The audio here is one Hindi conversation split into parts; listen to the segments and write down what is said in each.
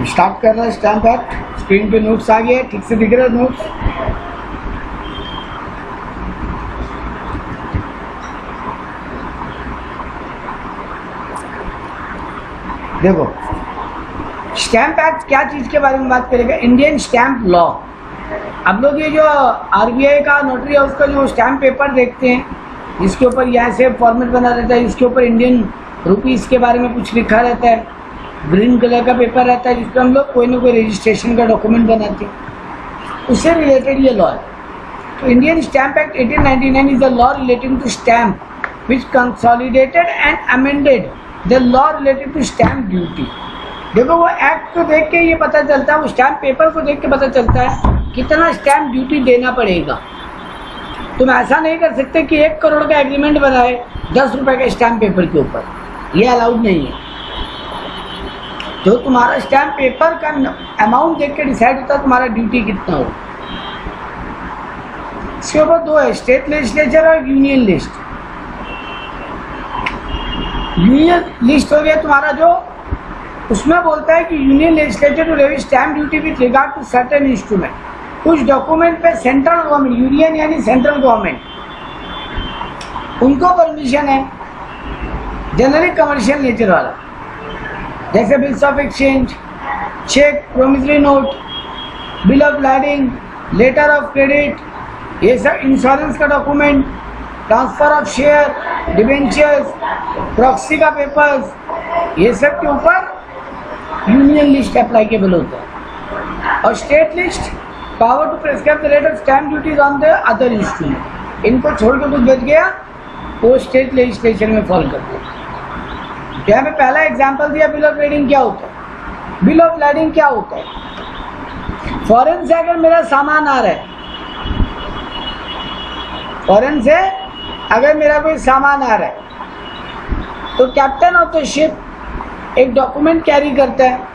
स्टार्ट कर रहा है स्टैम्प एक्ट। स्क्रीन पे नोट्स आ गए, ठीक से दिख रहा है नोट्स। देखो स्टैम्प एक्ट क्या चीज के बारे में बात करेगा, इंडियन स्टैम्प लॉ। अब लोग ये जो आरबीआई का नोटरी हाउस का जो स्टैम्प पेपर देखते हैं, जिसके ऊपर यहाँ से फॉर्मेट बना रहता है, इसके ऊपर इंडियन रुपीस के बारे में कुछ लिखा रहता है, ग्रीन कलर का पेपर रहता है जिसपर हम लोग कोई ना कोई रजिस्ट्रेशन का डॉक्यूमेंट बनाते हैं, उससे रिलेटेड ये लॉ है। तो Indian stamp act 1899 is the law relating to stamp which consolidated and amended the law related to stamp duty. देखो वो एक्ट को देख के ये पता चलता है, वो स्टैम्प पेपर को देख के पता चलता है कितना स्टैम्प ड्यूटी देना पड़ेगा। तुम ऐसा नहीं कर सकते कि 1 करोड़ का एग्रीमेंट बनाए 10 रुपए के स्टैम्प पेपर के ऊपर, ये अलाउड नहीं है। जो तुम्हारा स्टैम्प पेपर का अमाउंट देख के डिसाइड होता है तुम्हारा ड्यूटी कितना हो। इसके ऊपर 2 है, स्टेट लेजिस्लेचर और यूनियन लिस्ट। यूनियन लिस्ट हो गया तुम्हारा जो, उसमें बोलता है कि union legislature to levy stamp duty with regard to certain instrument. कुछ डॉक्यूमेंट पे सेंट्रल गवर्नमेंट, यूनियन यानी सेंट्रल गवर्नमेंट, उनको परमिशन है, जनरली कमर्शियल नेचर वाला, जैसे bills of exchange, cheque, promissory note, bill of lading, letter of credit, ये सब इंश्योरेंस का document, transfer of share, debentures, proxy का पेपर्स, ये सब के ऊपर यूनियन लिस्ट अप्लाइकेबल होता है। और state list, power to prescribe the rate of stamp duties on the other instrument. इनको छोड़ के कुछ बच गया वो स्टेट लेजिस्लेशन में फॉलो करते हैं। यहाँ पे पहला एग्जांपल दिया, बिल ऑफ लाइडिंग क्या होता है। बिल ऑफ लाइडिंग क्या होता है, फॉरेन से अगर मेरा सामान आ रहा है, फॉरेन से अगर मेरा कोई सामान आ रहा है तो कैप्टन ऑफ द शिप एक डॉक्यूमेंट कैरी करता है,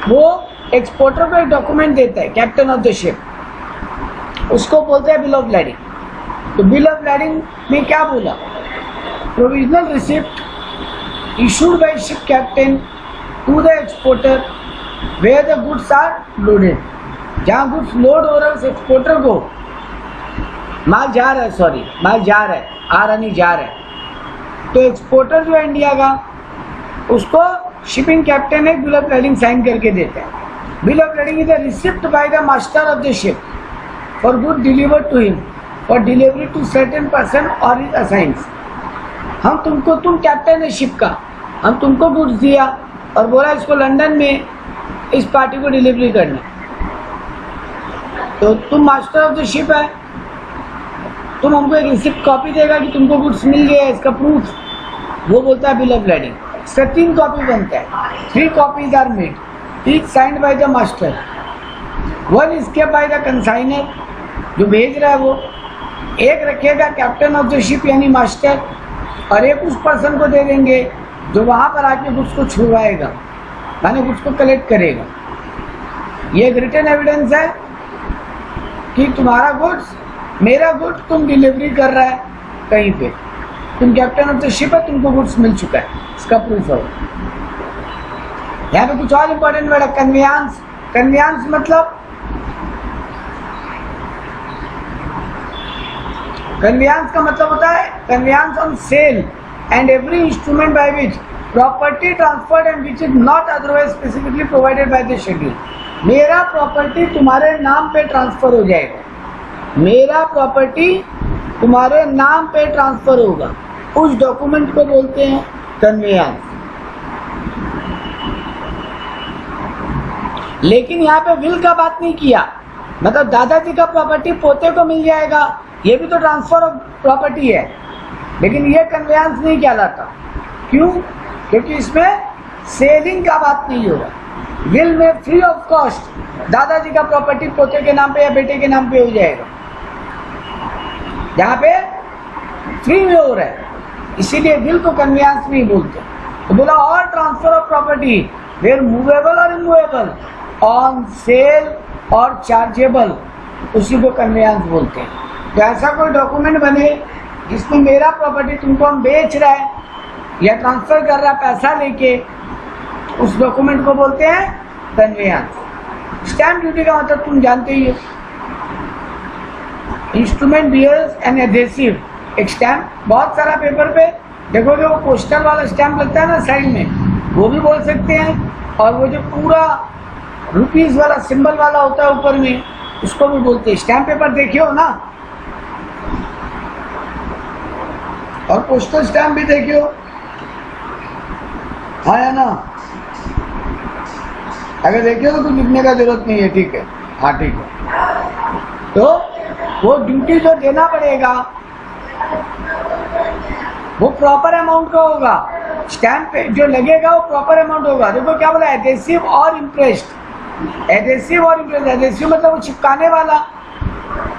वो एक्सपोर्टर को एक डॉक्यूमेंट देता है कैप्टन ऑफ द शिप, उसको बोलते हैं बिल ऑफ लाइडिंग। तो बिल ऑफ लाइडिंग में क्या बोला, provisional receipt issued by ship captain to the exporter where the goods are loaded. जहाँ गुड्स लोड हो रहा है उस एक्सपोर्टर को, माल जा रहा है, सॉरी माल जा रहा है, आ रहा नहीं जा रहा है, तो एक्सपोर्टर जो है इंडिया का, उसको शिपिंग कैप्टन एक बिल ऑफ लाइडिंग साइन करके देता है। Bill of lading is a receipt by the master of the ship for good delivered to him for delivery to certain person or his assigns. हम तुमको, तुम कैप्टन है शिप का, हम तुमको गुड्स दिया और बोला इसको लंदन में इस पार्टी को डिलीवरी करना, तो तुम मास्टर ऑफ द शिप है, तुम हमको एक रिसिप्ट कॉपी देगा कि तुमको गुड्स मिल गया, इसका प्रूफ, वो बोलता है बिल ऑफ लाइडिंग। इसका 3 कॉपी बनता है, 3 copies are made, each signed by the master, 1 is kept by the consignor जो भेज रहा है वो, एक रखेगा कैप्टन ऑफ द शिप यानी मास्टर, और एक उस पर्सन को दे देंगे जो वहाँ पर आके गुड्स को छुड़वाएगा, यानी गुड्स को कलेक्ट करेगा। ये एक रिटन एविडेंस है कि तुम्हारा गुड्स, मेरा गुड्स तुम डिलीवरी कर रहा है कहीं पे, तुम कैप्टन ऑफ द शिप है, तुमको गुड्स मिल चुका है, इसका प्रूफ है। यहाँ पे कुछ और इंपॉर्टेंट वर्ड है, कन्वेयांस। कन्वेयांस मतलब, कन्वेयांस का मतलब होता है conveyance on sale and every instrument by which property transferred and which is not otherwise specifically provided by the schedule. मेरा प्रॉपर्टी तुम्हारे नाम पे ट्रांसफर हो जाएगा, मेरा प्रॉपर्टी तुम्हारे नाम पे ट्रांसफर होगा, उस डॉक्यूमेंट को बोलते हैं कन्वेयांस। लेकिन यहाँ पे विल का बात नहीं किया, मतलब दादाजी का प्रॉपर्टी पोते को मिल जाएगा, ये भी तो ट्रांसफर ऑफ प्रॉपर्टी है, लेकिन ये कन्वेयांस नहीं कहलाता। क्यों? क्योंकि इसमें सेलिंग का बात नहीं होगा। विल में फ्री ऑफ कॉस्ट दादाजी का प्रॉपर्टी पोते के नाम पे या बेटे के नाम पे हो जाएगा, यहाँ पे फ्री में हो रहा है, इसीलिए विल को कन्वेयांस नहीं बोलते। तो बोला all transfer of property where movable or immovable on sale or chargeable, उसी को कन्वेयांस बोलते हैं। तो ऐसा कोई डॉक्यूमेंट बने जिसमें मेरा प्रॉपर्टी तुमको हम बेच रहा है, या ट्रांसफर कर रहा पैसा लेके, उस डॉक्यूमेंट को बोलते हैं कन्वेयंस। स्टैंप ड्यूटी का मतलब तुम जानते ही हो, इंस्ट्रूमेंट बियर्स एंड एडहेसिव। एक स्टैंप, बहुत सारा पेपर पे देखोगे वो पोस्टल वाला स्टैंप लगता है ना साइड में, वो भी बोल सकते हैं। और वो जो पूरा रुपीस वाला सिंबल वाला होता है ऊपर में, उसको भी बोलते हैं। स्टैंप पेपर देखे हो ना, और पोस्टल स्टैंप भी देखे हो, हाँ या ना? अगर देखे हो तो लिखने का जरूरत नहीं है, ठीक है, हाँ ठीक है। तो वो ड्यूटी जो देना पड़ेगा वो प्रॉपर अमाउंट का होगा। स्टैंप पे जो लगेगा वो प्रॉपर अमाउंट होगा। देखो क्या बोला, एडहेसिव और इम्प्रेस्ड। एडहेसिव और इम्प्रेस्ड, एडहेसिव मतलब वो चिपकाने वाला,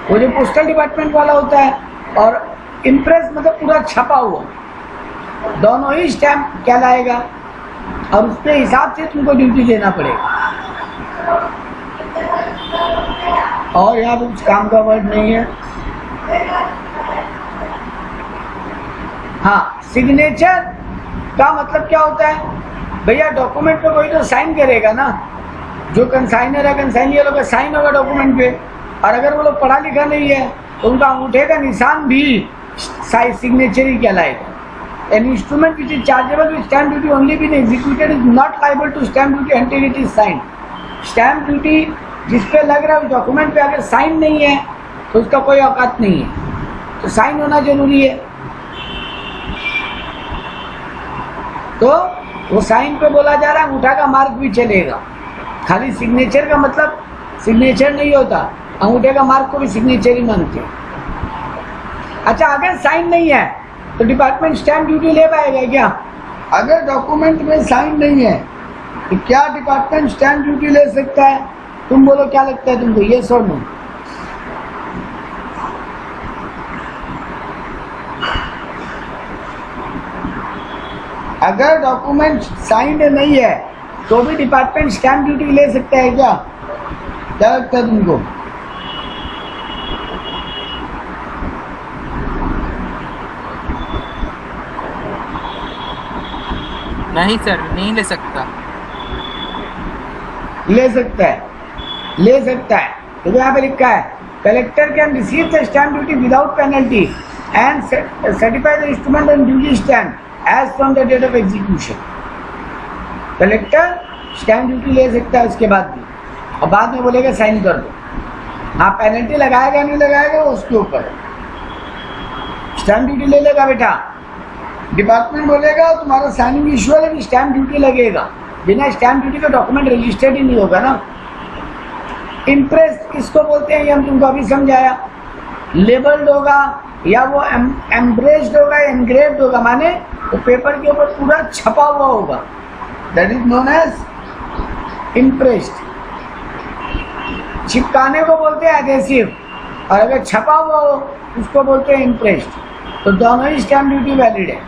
वो जो पोस्टल डिपार्टमेंट वाला होता है, और इम्प्रेस मतलब पूरा छपा हुआ। दोनों ही स्टैंप कहलाएगा और उसके हिसाब से तुमको ड्यूटी देना पड़ेगा। और यहाँ पे कुछ काम का वर्ड नहीं है। हाँ, सिग्नेचर का मतलब क्या होता है भैया? डॉक्यूमेंट पे कोई तो साइन करेगा ना, जो कंसाइनर है, कंसाइनियर लोग का साइन होगा डॉक्यूमेंट पे। और अगर वो लोग पढ़ा लिखा नहीं है तो उनका अंगूठे का निशान भी सिग्नेचर ही कहलाएगा। An instrument which is chargeable with stamp duty only being executed is not liable to stamp duty until it is signed. Stamp duty जिस पे लग रहा है उस डॉक्यूमेंट पे अगर साइन नहीं है तो उसका कोई औकात नहीं है, तो साइन होना जरूरी है। तो वो साइन पे बोला जा रहा है, अंगूठा का मार्क भी चलेगा। खाली सिग्नेचर का मतलब सिग्नेचर नहीं होता, अंगूठे का मार्क को भी सिग्नेचर ही मानते हैं। अच्छा, अगर साइन नहीं है तो डिपार्टमेंट स्टैंप ड्यूटी ले पाएगा क्या? अगर डॉक्यूमेंट में साइन नहीं है तो क्या डिपार्टमेंट स्टैंप ड्यूटी ले सकता है? तुम बोलो, क्या लगता है तुमको, ये सो नो? अगर डॉक्यूमेंट साइंड नहीं है तो भी डिपार्टमेंट स्टैंप ड्यूटी ले सकता है क्या? क्या लगता है तुमको? नहीं सर, नहीं ले सकता। ले सकता है, ले सकता है। तो यहाँ पे लिखा है, collector can receive the stamp duty without penalty and certify the instrument on duty stamp as from the date of execution. Collector stamp duty ले सकता है उसके बाद भी, और बाद में बोलेगा साइन कर दो। हाँ, पेनल्टी लगाएगा नहीं लगाएगा वो उसके ऊपर। स्टैंप ड्यूटी ले लेगा बेटा, डिपार्टमेंट बोलेगा तुम्हारा साइनिंग इश्यूअल है, स्टैंप ड्यूटी लगेगा। बिना स्टैंप ड्यूटी का डॉक्यूमेंट रजिस्टर्ड ही नहीं होगा ना। इम्प्रेस किसको बोलते हैं ये हम तुमको अभी समझाया। लेबल्ड होगा या वो एम्ब्रेस्ड होगा, एनग्रेव्ड होगा, माने वो पेपर के ऊपर पूरा छपा हुआ होगा, that is known as impressed. चिपकाने को बोलते हैं एडहेसिव, और अगर छपा हुआ हो उसको बोलते हैं इम्प्रेस्ड। तो दोनों ही स्टैंप ड्यूटी वैलिड है,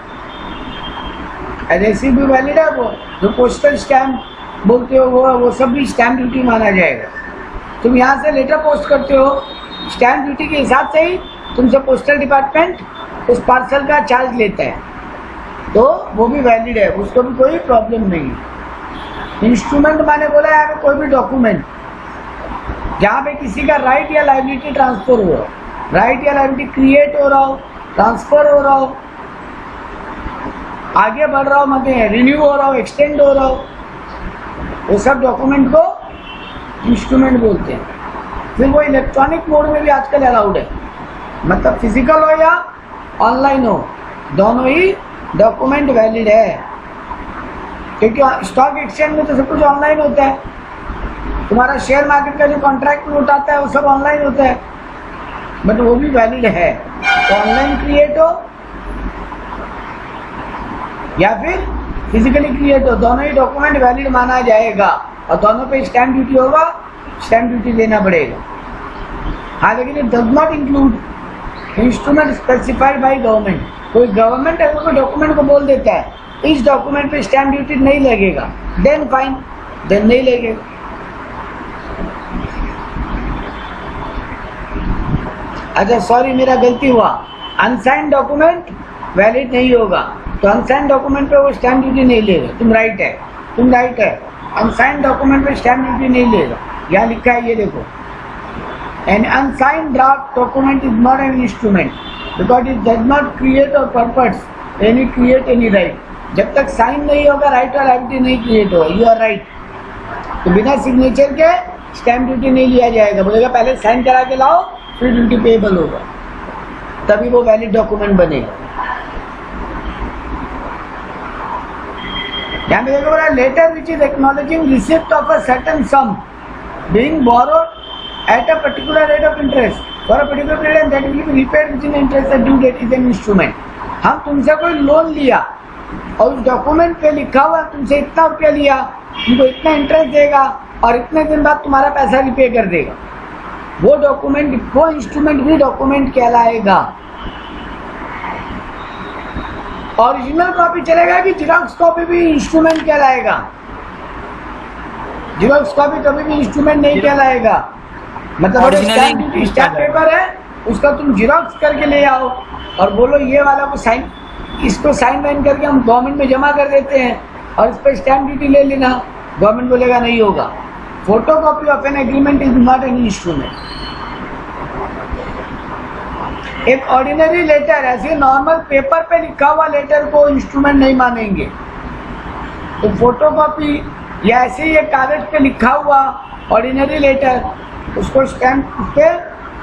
एडहेसिव भी वैलिड है, वो जो पोस्टल स्टैंप बोलते हो वो सब भी स्टैंप ड्यूटी माना जाएगा। तुम यहाँ से लेटर पोस्ट करते हो, स्टैंप ड्यूटी के हिसाब से ही तुमसे पोस्टल डिपार्टमेंट उस पार्सल का चार्ज लेता है, तो वो भी वैलिड है, उसको भी कोई प्रॉब्लम नहीं है। इंस्ट्रूमेंट माने बोला यहाँ पे कोई भी डॉक्यूमेंट जहाँ पे किसी का राइट या लायबिलिटी ट्रांसफर हो रहा हो, राइट या लायबिलिटी क्रिएट हो रहा हो, ट्रांसफर हो रहा हो, आगे बढ़ रहा हो, मतलब रिन्यू हो रहा हो, एक्सटेंड हो रहा हो, वो सब डॉक्यूमेंट को इंस्ट्रूमेंट बोलते हैं। फिर वो इलेक्ट्रॉनिक मोड में भी आजकल अलाउड है, मतलब फिजिकल हो या ऑनलाइन हो, दोनों ही डॉक्यूमेंट वैलिड है। क्योंकि स्टॉक एक्सचेंज में तो सब कुछ ऑनलाइन होता है, तुम्हारा शेयर मार्केट का जो कॉन्ट्रैक्ट नोट आता है वो सब ऑनलाइन होता है, बट वो भी वैलिड है। तो ऑनलाइन क्रिएट हो या फिर फिजिकली क्रिएट हो, दोनों ही डॉक्यूमेंट वैलिड माना जाएगा, और दोनों पे स्टैंप ड्यूटी होगा, स्टैंप ड्यूटी देना पड़ेगा। हाँ, लेकिन it does not include instrument specified by government. कोई गवर्नमेंट अगर कोई डॉक्यूमेंट को बोल देता है इस डॉक्यूमेंट पे स्टैंप ड्यूटी नहीं लगेगा, देन फाइन, देन नहीं लगेगा। अच्छा सॉरी, मेरा गलती हुआ, अनसाइंड डॉक्यूमेंट वैलिड नहीं होगा, तो अनसाइन डॉक्यूमेंट पे वो स्टैम्प ड्यूटी नहीं लेगा। तुम राइट है, अनसाइन डॉक्यूमेंट पे स्टैम्प ड्यूटी नहीं लेगा। यहाँ लिखा है, ये देखो, an unsigned draft document is not an instrument because it does not create or purpose any create any right. जब तक साइन नहीं होगा राइट और लायबिलिटी नहीं क्रिएट होगा। You are right. तो बिना सिग्नेचर के स्टैम्प ड्यूटी नहीं लिया जाएगा। बोलेगा पहले साइन करा के लाओ फिर ड्यूटी पेएबल होगा, तभी वो वैलिड डॉक्यूमेंट बनेगा। यहाँ पे देखो, letter which is acknowledging receipt of a certain sum being borrowed at a particular rate of interest for a particular period and that will be repaid within interest due date is an instrument. हम तुमसे कोई लोन लिया और उस डॉक्यूमेंट पे लिखा हुआ तुमसे इतना रुपया लिया, तुमको इतना इंटरेस्ट देगा और इतने दिन बाद तुम्हारा पैसा रिपे कर देगा। वो डॉक्यूमेंट, वो इंस्ट्रूमेंट भी डॉक्यूमेंट कहलाएगा। ओरिजिनल कॉपी चलेगा कि जेरॉक्स कॉपी भी इंस्ट्रूमेंट कहलाएगा? जेरॉक्स कॉपी कभी भी इंस्ट्रूमेंट नहीं कहलाएगा। मतलब स्टैम्प पेपर है, उसका तुम जेरॉक्स करके ले आओ और बोलो ये वाला को साइन, इसको साइन वाइन करके हम गवर्नमेंट में जमा कर देते हैं और इस पर स्टैम्प ड्यूटी ले लेना। गवर्नमेंट बोलेगा नहीं होगा। Photo copy of an agreement is not an instrument. एक ऑर्डिनरी लेटर, ऐसे नॉर्मल पेपर पे लिखा हुआ लेटर को इंस्ट्रूमेंट नहीं मानेंगे। तो फोटो कॉपी या ऐसे ही एक कागज पे लिखा हुआ ऑर्डिनरी लेटर, उसको स्टैम्प पे,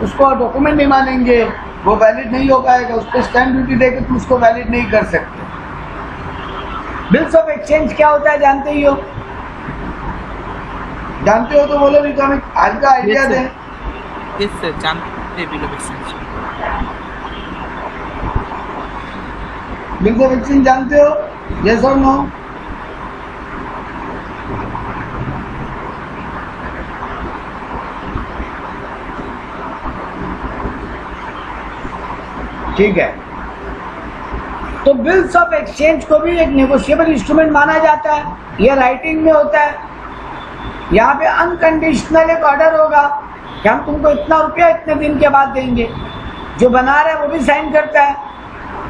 उसको डॉक्यूमेंट नहीं मानेंगे, वो वैलिड नहीं हो पाएगा। उस पर स्टैम्प ड्यूटी देकर तुम उसको वैलिड नहीं कर सकते। बिल्स ऑफ एक्सचेंज क्या होता है जानते ही हो? जानते हो तो बोलो, नहीं तो हमें आज का आइडिया दें। यस सर, जानते हैं bill of exchange. Bills of exchange जानते हो? यस और नो? ठीक है। तो बिल्स ऑफ एक्सचेंज को भी एक नेगोशिएबल इंस्ट्रूमेंट माना जाता है। यह राइटिंग में होता है। यहाँ पे अनकंडीशनल एक ऑर्डर होगा कि हम तुमको इतना रुपया इतने दिन के बाद देंगे। जो बना रहा है वो भी साइन करता है।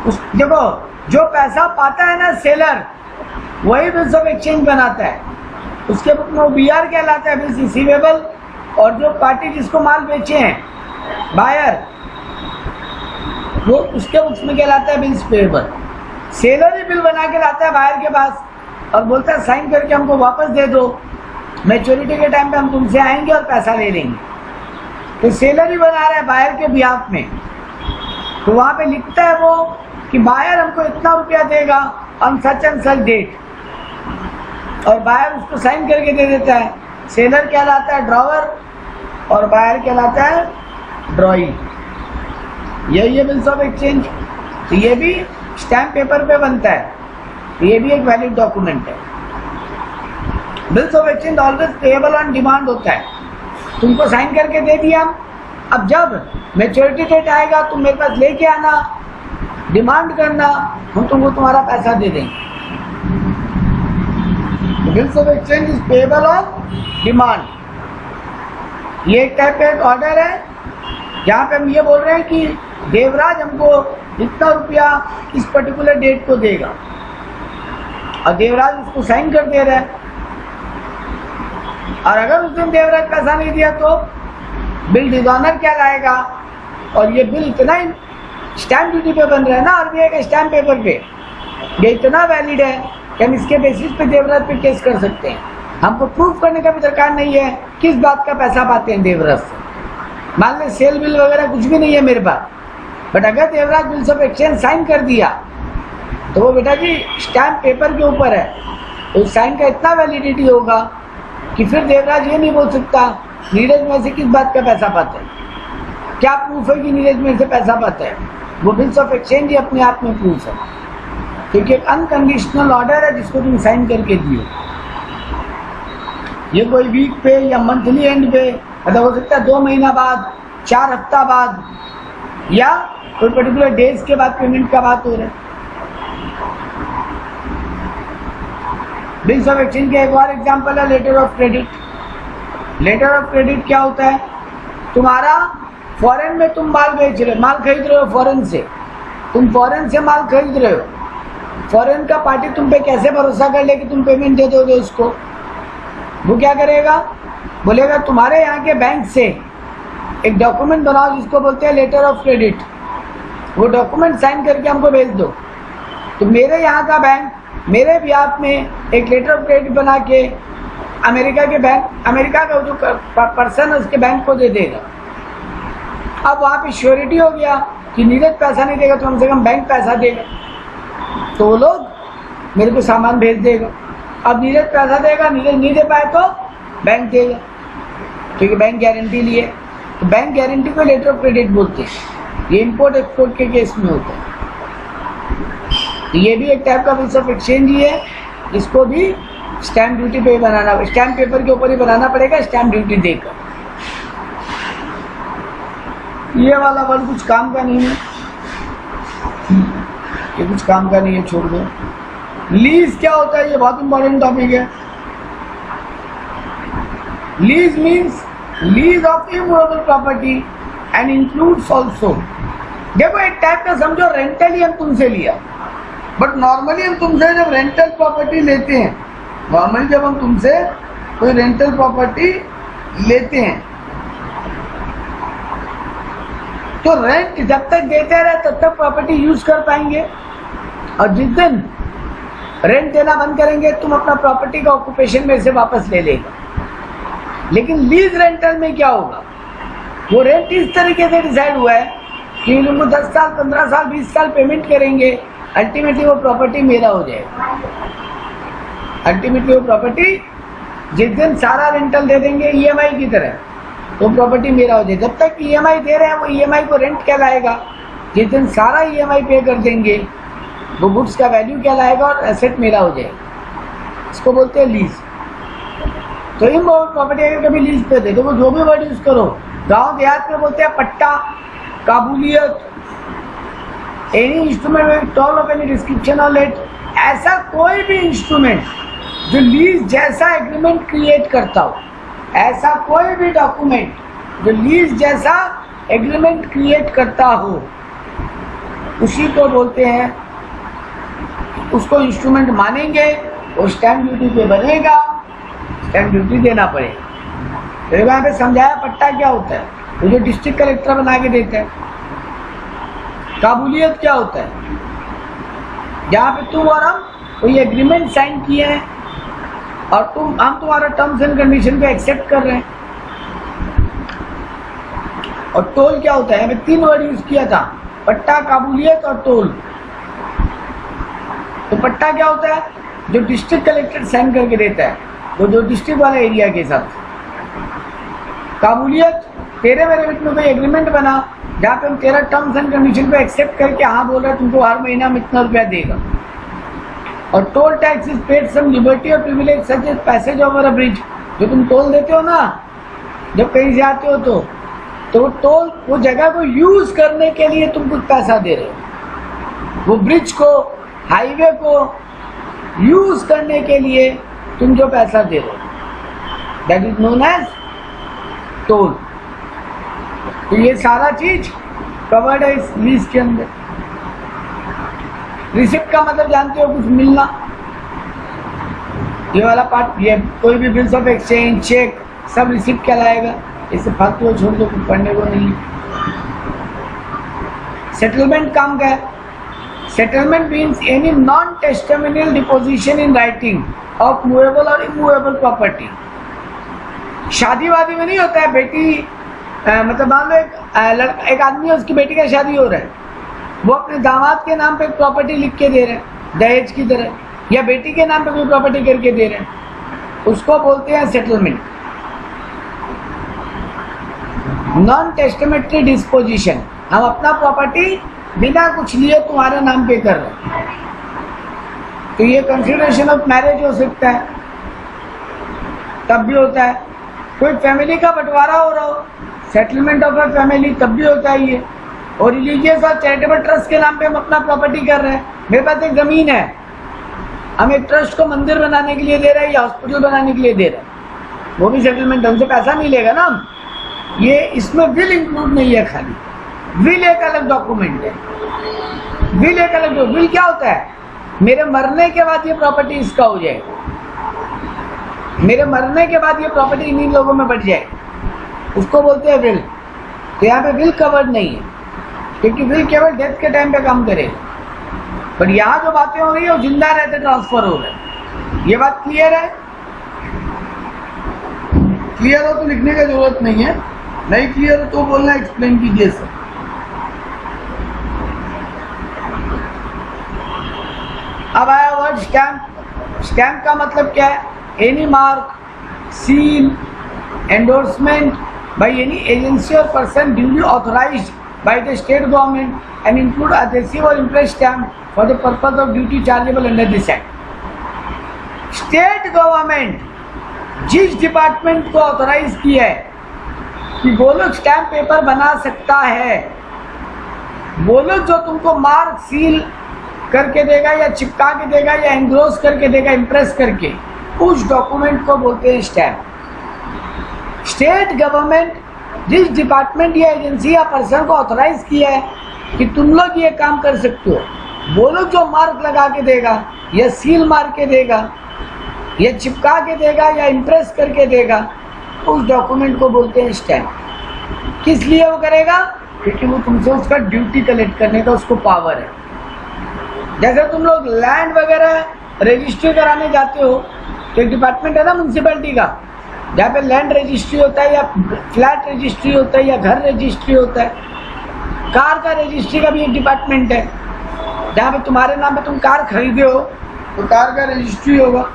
उस देखो, जो पैसा पाता है ना सेलर, वही बिल्स ऑफ एक्सचेंज बनाता है। उसके बुक में वो BR कहलाता है, बिल्स रिसीवेबल। और जो पार्टी जिसको माल बेचे हैं, बायर, वो उसके बुक्स में कहलाता है बिल्स पेएबल। सेलर ही बिल बना के लाता है बायर के पास और बोलता है साइन करके हमको वापस दे दो, मैच्योरिटी के टाइम पे हम तुमसे आएंगे और पैसा ले लेंगे। तो सेलर ही बना रहा है बायर के बिहाफ में। तो वहाँ पे लिखता है वो कि बायर हमको इतना रुपया देगा on such and such date, और बायर उसको साइन करके दे देता है। सेलर कहलाता है ड्रॉवर और बायर कहलाता है ड्रॉई। यही है बिल्स ऑफ एक्सचेंज। तो ये भी स्टैम्प पेपर पे बनता है, तो ये भी एक वैलिड डॉक्यूमेंट है। Bills of exchange always payable on demand होता है। तुमको साइन करके दे दिया, अब जब मैच्योरिटी डेट आएगा तुम मेरे पास लेके आना, डिमांड करना, हम तुमको तुम्हारा पैसा दे देंगे। Bills of exchange is payable on demand. ये एक टाइप का एक ऑर्डर है जहाँ पे हम ये बोल रहे हैं कि देवराज हमको इतना रुपया इस पर्टिकुलर डेट को देगा और देवराज उसको साइन कर दे रहा है। और अगर उस दिन देवराज पैसा नहीं दिया तो बिल डिसऑनर कहलाएगा। और ये बिल इतना स्टैम्प ड्यूटी पे बन रहा है ना, RBI के स्टैम्प पेपर पे, ये इतना वैलिड है कि हम इसके बेसिस पे देवराज पे केस कर सकते हैं। हमको प्रूफ करने का भी दरकार नहीं है किस बात का पैसा पाते हैं देवराज से। मान लें सेल बिल वगैरह कुछ भी नहीं है मेरे पास, बट अगर Devraj bills of exchange sign कर दिया तो वो बेटा जी स्टैम्प पेपर के ऊपर है, तो साइन का इतना वैलिडिटी होगा कि फिर देवराज ये नहीं बोल सकता नीरज में से किस बात का पैसा पाता है, क्या प्रूफ है कि नीरज में से पैसा पाता है। वो बिल्स ऑफ एक्सचेंज ही अपने आप में प्रूफ है, क्योंकि एक अनकंडीशनल ऑर्डर है जिसको तुम साइन करके दिए। ये कोई वीक पे या मंथली एंड पे, मतलब हो सकता है 2 महीना बाद, 4 हफ्ता बाद, या कोई पर्टिकुलर डेज के बाद पेमेंट का बात हो रहा है। बिल्स ऑफ एक्सचेंज का एक और एग्जांपल है letter of credit. Letter of credit क्या होता है? तुम्हारा फॉरेन में तुम माल बेच रहे हो, माल खरीद रहे हो फॉरेन से, तुम फॉरेन से माल खरीद रहे हो, फॉरेन का पार्टी तुम पे कैसे भरोसा कर ले कि तुम पेमेंट दे दोगे उसको? वो क्या करेगा, बोलेगा तुम्हारे यहाँ के बैंक से एक डॉक्यूमेंट बनाओ जिसको बोलते हैं लेटर ऑफ क्रेडिट, वो डॉक्यूमेंट साइन करके हमको भेज दो। तो मेरे यहाँ का बैंक मेरे बिहाफ में एक लेटर ऑफ क्रेडिट बना के अमेरिका के बैंक, अमेरिका का जो पर्सन है उसके बैंक को दे देगा। अब वहाँ पे श्योरिटी हो गया कि नीरज पैसा नहीं देगा तो कम से कम बैंक पैसा देगा, तो वो लोग मेरे को सामान भेज देगा। अब नीरज पैसा देगा, नीरज नहीं दे पाए तो बैंक देगा, क्योंकि बैंक गारंटी लिए। तो बैंक गारंटी को लेटर ऑफ क्रेडिट बोलते हैं। ये इंपोर्ट एक्सपोर्ट के केस में होता है। तो ये भी एक टाइप का बिल्स ऑफ एक्सचेंज ही है, इसको भी स्टैम्प ड्यूटी पे बनाना, स्टैम्प पेपर के ऊपर ही बनाना पड़ेगा स्टैम्प ड्यूटी देकर। ये वाला वर्ड कुछ काम का नहीं है, ये कुछ काम का नहीं है, छोड़ दो। लीज क्या होता है, ये बहुत इंपॉर्टेंट टॉपिक है। Lease means lease of immovable property and includes also. देखो एक टाइप का समझो रेंटल ही हम तुमसे लिया, बट नॉर्मली हम तुमसे जब रेंटल प्रॉपर्टी लेते हैं, नॉर्मली जब हम तुमसे कोई रेंटल प्रॉपर्टी लेते हैं तो रेंट जब तक देते रहे तब तक प्रॉपर्टी यूज कर पाएंगे, और जिस दिन रेंट देना बंद करेंगे तुम अपना प्रॉपर्टी का ऑक्यूपेशन में से वापस ले लेगा। लेकिन लीज रेंटल में क्या होगा, वो रेंट इस तरीके से डिसाइड हुआ है कि तुमको 10 साल 15 साल 20 साल पेमेंट करेंगे, अल्टीमेटली वो प्रॉपर्टी मेरा हो जाएगा। अल्टीमेटली वो प्रॉपर्टी जिस दिन सारा रेंटल दे देंगे ईएमआई की तरह, तो प्रॉपर्टी मेरा हो जाएगा। जब तक ईएमआई दे रहे हैं वो ईएमआई को रेंट कहलाएगा, जिस दिन सारा ईएमआई पे कर देंगे वो गुड्स का वैल्यू कहलाएगा और एसेट मेरा हो जाएगा। इसको बोलते हैं लीज। तो इन प्रॉपर्टी अगर कभी लीज पे दे तो वो जो भी वर्ड यूज करो, गांव देहात में बोलते हैं पट्टा, काबूलियत, any instrument with toll of any description or let, ऐसा कोई भी इंस्ट्रूमेंट जो लीज जैसा एग्रीमेंट क्रिएट करता हो, ऐसा कोई भी डॉक्यूमेंट जो लीज जैसा एग्रीमेंट क्रिएट करता हो, उसी को बोलते हैं, उसको इंस्ट्रूमेंट मानेंगे, वो स्टैम्प ड्यूटी पे बनेगा, स्टैम्प ड्यूटी देना पड़ेगा। तो यहाँ पे समझाया पट्टा क्या होता है, वो जो डिस्ट्रिक्ट कलेक्टर बना के देता है। काबूलियत क्या होता है, जहाँ पे तुम और हम कोई एग्रीमेंट साइन किए हैं और हम तुम्हारा टर्म्स एंड कंडीशन को एक्सेप्ट कर रहे हैं। और टोल क्या होता है, यहाँ पे 3 वर्ड यूज किया था, पट्टा, काबूलियत और टोल। तो पट्टा क्या होता है, जो डिस्ट्रिक्ट कलेक्टर साइन करके देता है, वो जो डिस्ट्रिक्ट वाला एरिया के हिसाब से। काबूलियत तेरे मेरे बीच में कोई एग्रीमेंट बना जहाँ पे हम तेरा टर्म्स एंड कंडीशन को एक्सेप्ट करके हाँ बोल रहे हैं तुमको हर महीना हम इतना रुपया देगा। और toll tax is paid some liberty or privilege such as passage over a bridge. जो तुम टोल देते हो ना जब कहीं से आते हो तो वो टोल वो जगह को यूज करने के लिए तुम कुछ पैसा दे रहे हो। वो ब्रिज को, हाईवे को यूज करने के लिए तुम जो पैसा दे रहे हो, that is known as toll. तो ये सारा चीज कवर्ड है इस लीज के अंदर। रिसिप्ट का मतलब जानते हो, कुछ मिलना। ये वाला पार्ट, ये कोई भी बिल्स ऑफ एक्सचेंज, चेक, सब रिसिप्ट कहलाएगा। इसे फालतू छोड़ दो, कुछ पढ़ने को नहीं। सेटलमेंट काम का है। Settlement means any non testimonial deposition in writing of movable or immovable property. शादी वादी में नहीं होता है, बेटी मतलब मान लो एक आदमी है, उसकी बेटी का शादी हो रहा है, वो अपने दामाद के नाम पे प्रॉपर्टी लिख के दे रहे हैं दहेज की तरह, या बेटी के नाम पे कोई प्रॉपर्टी करके दे रहे हैं, उसको बोलते हैं सेटलमेंट। नॉन टेस्टामेंटरी डिस्पोजिशन, हम अपना प्रॉपर्टी बिना कुछ लिए तुम्हारे नाम पे कर रहे हैं, तो ये कंसिडरेशन ऑफ मैरिज हो सकता है, तब भी होता है। कोई फैमिली का बंटवारा हो रहा हो, सेटलमेंट ऑफ अ फैमिली, तब भी होता है ये। और रिलीजियस और चैरिटेबल ट्रस्ट के नाम पे हम अपना प्रॉपर्टी कर रहे हैं। मेरे पास एक जमीन है, हम एक ट्रस्ट को मंदिर बनाने के लिए दे रहे हैं या हॉस्पिटल बनाने के लिए दे रहे हैं, वो भी सेटलमेंट, हमसे पैसा मिलेगा ना। ये इसमें विल इंक्लूड नहीं है, खाली विल एक अलग डॉक्यूमेंट है। विल एक अलग, विल क्या होता है, मेरे मरने के बाद ये प्रॉपर्टी इसका हो जाए, मेरे मरने के बाद ये प्रॉपर्टी इन्हीं लोगों में बढ़ जाए, उसको बोलते हैं विल। तो यहाँ पे विल कवर्ड नहीं है, क्योंकि विल केवल डेथ के टाइम पे काम करेगा। पर यहाँ जो बातें हो रही है वो जिंदा रहते ट्रांसफर हो रहे हैं। ये बात क्लियर है? क्लियर हो तो लिखने की जरूरत नहीं है, नहीं क्लियर हो तो बोलना एक्सप्लेन कीजिए सर। अब आया वर्ड स्टैम्प। स्टैम्प का मतलब क्या है? Any mark, seal, endorsement by any agency or person duly authorized by the state government and include adhesive or impress stamp for the purpose of duty chargeable under this act। State government जिस डिपार्टमेंट को ऑथराइज किया है कि वो लोग स्टैम्प पेपर बना सकता है, वो लोग जो तुमको मार्क सील करके देगा या चिपका के देगा या एंग्रोस करके देगा, इम्प्रेस करके, उस डॉक्यूमेंट को बोलते हैं स्टैम्प। स्टेट गवर्नमेंट जिस डिपार्टमेंट या एजेंसी या पर्सन को ऑथराइज किया है कि तुम लोग ये काम कर सकते हो, वो लोग जो मार्क लगा के देगा या सील मार के देगा या चिपका के देगा या इम्प्रेस करके देगा, उस डॉक्यूमेंट को बोलते हैं स्टैम्प। किस लिए वो करेगा? क्योंकि वो तुमसे उसका ड्यूटी कलेक्ट करने का उसको पावर है। जैसे तुम लोग लैंड वगैरह रजिस्ट्री कराने जाते हो तो एक डिपार्टमेंट है ना म्यूनसिपैलिटी का, जहाँ पे लैंड रजिस्ट्री होता है या फ्लैट रजिस्ट्री होता है या घर रजिस्ट्री होता है। कार का रजिस्ट्री का भी एक डिपार्टमेंट है, जहाँ पे तुम्हारे नाम पे तुम कार खरीदे हो तो कार का रजिस्ट्री होगा।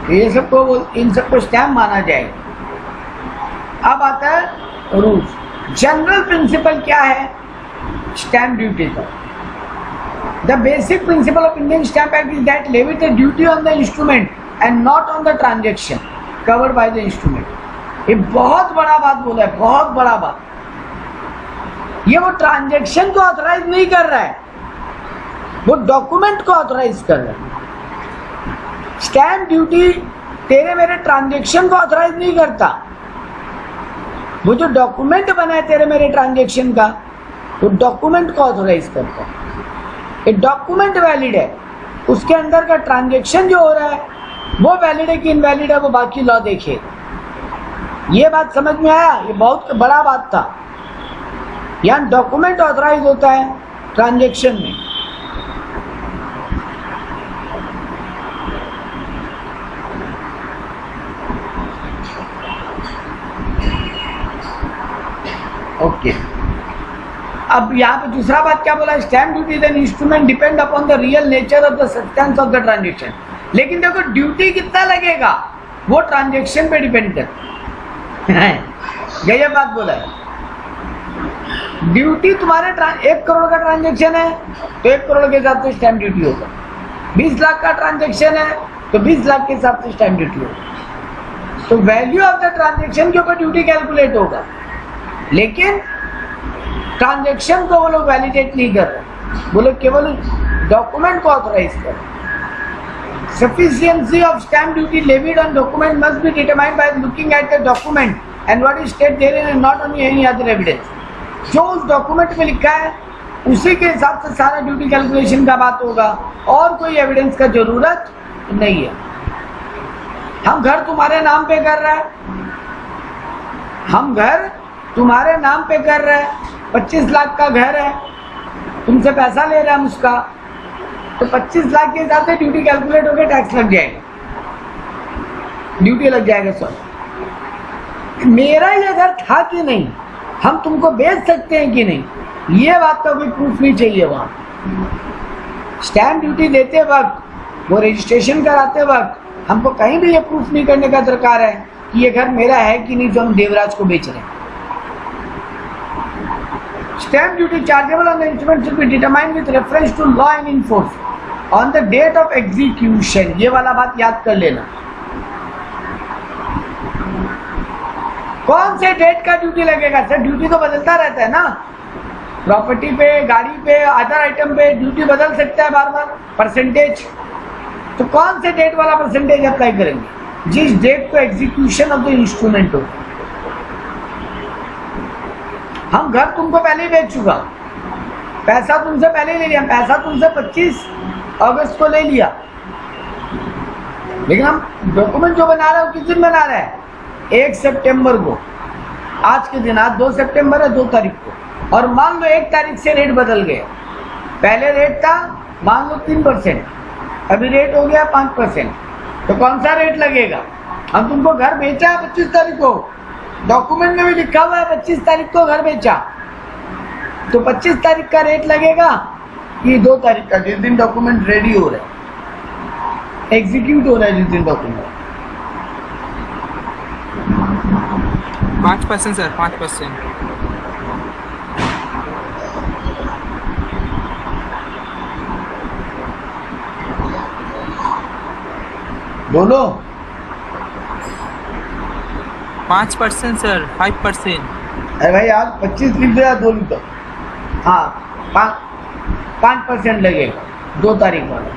ये सबको इन सबको स्टैम्प माना जाएगा। अब आता है रूल्स। जनरल प्रिंसिपल क्या है स्टैम्प ड्यूटी का? The basic principle of Indian stamp act is that levied the duty on the instrument and not on the transaction covered by the instrument. ये बहुत बड़ा बात बोला है, बहुत बड़ा बात। ये वो ट्रांजेक्शन को ऑथराइज नहीं कर रहा है, वो डॉक्यूमेंट को ऑथराइज कर रहा है। स्टैम्प ड्यूटी तेरे मेरे ट्रांजेक्शन को ऑथराइज नहीं करता, वो जो डॉक्यूमेंट बना है तेरे मेरे ट्रांजेक्शन का, वो डॉक्यूमेंट को ऑथराइज करता है। ये डॉक्यूमेंट वैलिड है, उसके अंदर का ट्रांजेक्शन जो हो रहा है वो वैलिड है कि इनवैलिड है, वो बाकी लॉ देखे। ये बात समझ में आया? ये बहुत बड़ा बात था। यहाँ डॉक्यूमेंट ऑथराइज होता है ट्रांजेक्शन में। ओके अब यहाँ पे दूसरा बात क्या बोला? Stamp duty is an instrument depend upon the real nature of the substance of the transaction. लेकिन देखो ड्यूटी कितना लगेगा वो ट्रांजेक्शन पे डिपेंड करता है। ये बात बोला है। ड्यूटी तुम्हारे 1 करोड़ का ट्रांजेक्शन है तो 1 करोड़ के हिसाब से स्टैम्प ड्यूटी होगा। 20 लाख का ट्रांजेक्शन है तो 20 लाख के हिसाब से स्टैम्प ड्यूटी होगा। तो वैल्यू ऑफ द ट्रांजेक्शन के ऊपर ड्यूटी कैलकुलेट होगा, लेकिन ट्रांजेक्शन को वो लोग वैलिडेट नहीं कर रहे, वो लोग केवल डॉक्यूमेंट को ऑथराइज कर रहे। Sufficiency of stamp duty levied on document must be determined by looking at the document and what is stated therein and not on any other evidence। जो उस डॉक्यूमेंट में लिखा है उसी के हिसाब से सारा ड्यूटी कैलकुलेशन का बात होगा, और कोई एविडेंस का जरूरत नहीं है। हम घर तुम्हारे नाम पे कर रहे हैं, हम घर तुम्हारे नाम पे कर रहे हैं, 25 लाख का घर है, तुमसे पैसा ले रहे हैं हम उसका, तो 25 लाख के हिसाब से ड्यूटी कैलकुलेट होकर टैक्स लग जाएगा, ड्यूटी लग जाएगा। सर मेरा ये घर था कि नहीं, हम तुमको बेच सकते हैं कि नहीं, ये बात का कोई प्रूफ नहीं चाहिए। वहाँ स्टैम्प ड्यूटी देते वक्त, वो रजिस्ट्रेशन कराते वक्त हमको कहीं भी ये प्रूफ नहीं करने का दरकार है कि ये घर मेरा है कि नहीं जो हम देवराज को बेच रहे हैं। Stamp duty chargeable on the instrument should be determined with reference to law and in force on the date of execution। ये वाला बात याद कर लेना। कौन से डेट का ड्यूटी लगेगा? सर ड्यूटी तो बदलता रहता है ना, प्रॉपर्टी पे, गाड़ी पे, अदर आइटम पे ड्यूटी बदल सकता है बार बार, परसेंटेज। तो कौन से डेट वाला परसेंटेज अप्लाई करेंगे? जिस डेट को एग्जीक्यूशन ऑफ द इंस्ट्रूमेंट हो। हम घर तुमको पहले ही बेच चुका, पैसा तुमसे पहले ही ले लिया, पैसा तुमसे 25 अगस्त को ले लिया, लेकिन हम डॉक्यूमेंट जो बना रहे हो किस दिन बना रहे हैं? 1 सितंबर को। आज के दिन, आज 2 सितंबर है, 2 तारीख को। और मान लो 1 तारीख से रेट बदल गए, पहले रेट था मान लो 3%, अभी रेट हो गया 5%, तो कौन सा रेट लगेगा? हम तुमको घर बेचा है 25 तारीख को, डॉक्यूमेंट में भी लिखा हुआ है 25 तारीख को घर बेचा, तो 25 तारीख का रेट लगेगा कि 2 तारीख का, जिस दिन डॉक्यूमेंट रेडी हो रहा है, एग्जीक्यूट हो रहा है जिस दिन डॉक्यूमेंट। 5% सर, 5%। बोलो। 5% सर, 5%। अरे भाई आज 25 लिख दो या 2 लिख दो। हाँ, 5% लगेगा 2 तारीख वाला,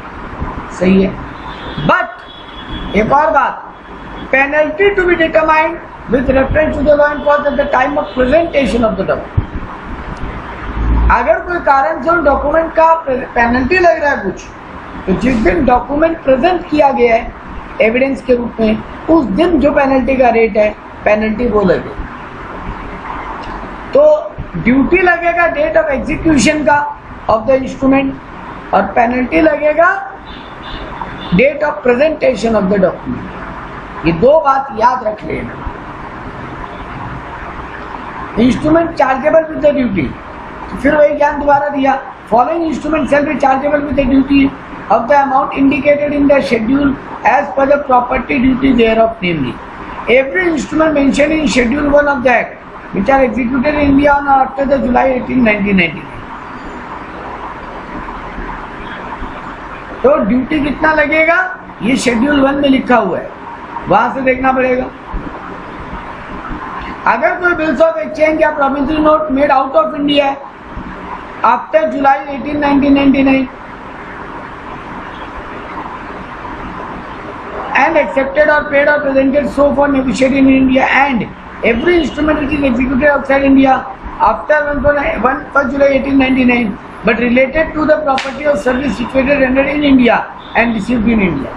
सही है। बट एक और बात, penalty to be determined with reference to the law enforced at the time of presentation of the document. अगर कोई कारण से डॉक्यूमेंट का पेनल्टी लग रहा है कुछ, तो जिस दिन डॉक्यूमेंट प्रेजेंट किया गया है एविडेंस के रूप में, उस दिन जो पेनल्टी का रेट है, पेनल्टी वो लगेगा। तो ड्यूटी लगेगा डेट ऑफ एग्जीक्यूशन का ऑफ द इंस्ट्रूमेंट, और पेनल्टी लगेगा date of presentation of the document. ये 2 बात याद रख लेना। Instrument chargeable with the duty, तो फिर वही ज्ञान दोबारा दिया, following instrument shall be chargeable with the duty of the amount indicated in the schedule as per the property duty thereof, namely every instrument mentioned in schedule 1 of the act which are executed in India on or after the July 18, 1999। तो ड्यूटी कितना लगेगा ये शेड्यूल 1 में लिखा हुआ है, वहां से देखना पड़ेगा। अगर कोई बिल्स ऑफ एक्सचेंज या provincial note made out of India after July 18, 1999 and accepted or paid or presented so for negotiated in India, and every instrument which is executed outside India after 1 July 1899 but related to the property or service situated rendered in India and received in India।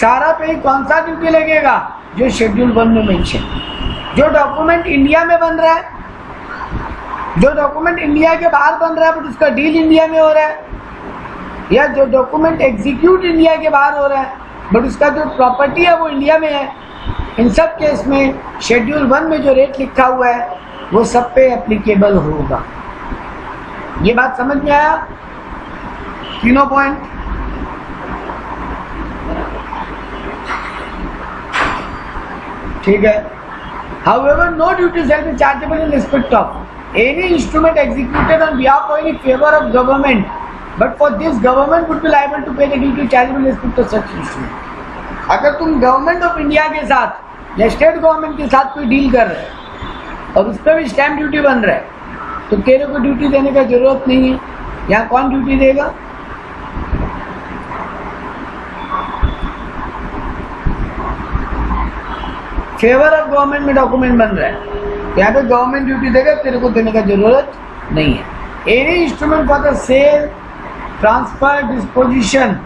सारा पे कौन सा ड्यूटी लगेगा? जो शेड्यूल 1 में मेंशन, जो डॉक्यूमेंट इंडिया में बन रहा है, जो डॉक्यूमेंट इंडिया के बाहर बन रहा है बट उसका डील इंडिया में हो रहा है, या जो डॉक्यूमेंट एग्जीक्यूट इंडिया के बाहर हो रहा है बट उसका जो प्रॉपर्टी है वो इंडिया में है, इन सब केस में शेड्यूल 1 में जो रेट लिखा हुआ है वो सब पे एप्लीकेबल होगा। ये बात समझ में आया? तीनों पॉइंट। ठीक है। However, no duty shall be chargeable in respect of any instrument executed on behalf or in favor of government, but for this government would be liable to pay the duty chargeable in respect of such instrument। अगर तुम गवर्नमेंट ऑफ इंडिया के साथ या स्टेट गवर्नमेंट के साथ कोई डील कर रहे हो और उस पर भी स्टैम्प ड्यूटी बन रहा है, तो तेरे को ड्यूटी देने का जरूरत नहीं है। यहाँ कौन ड्यूटी देगा? फेवर ऑफ गवर्नमेंट में डॉक्यूमेंट बन रहा है, यहाँ पे गवर्नमेंट ड्यूटी देगा, तेरे को देने का जरूरत नहीं है। Any instrument for the sale, transfer, disposition